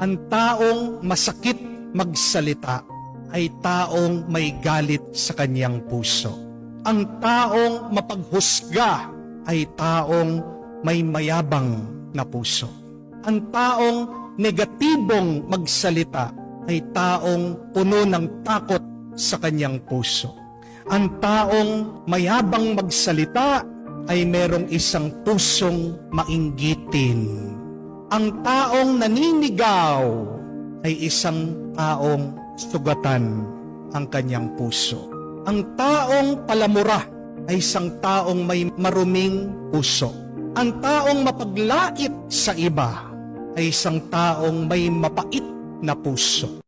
Ang taong masakit magsalita ay taong may galit sa kanyang puso. Ang taong mapaghusga ay taong may mayabang na puso. Ang taong negatibong magsalita ay taong puno ng takot sa kanyang puso. Ang taong mayabang magsalita ay merong isang pusong mainggitin. Ang taong naninigaw ay isang taong sugatan ang kanyang puso. Ang taong palamura ay isang taong may maruming puso. Ang taong mapaglait sa iba ay isang taong may mapait na puso.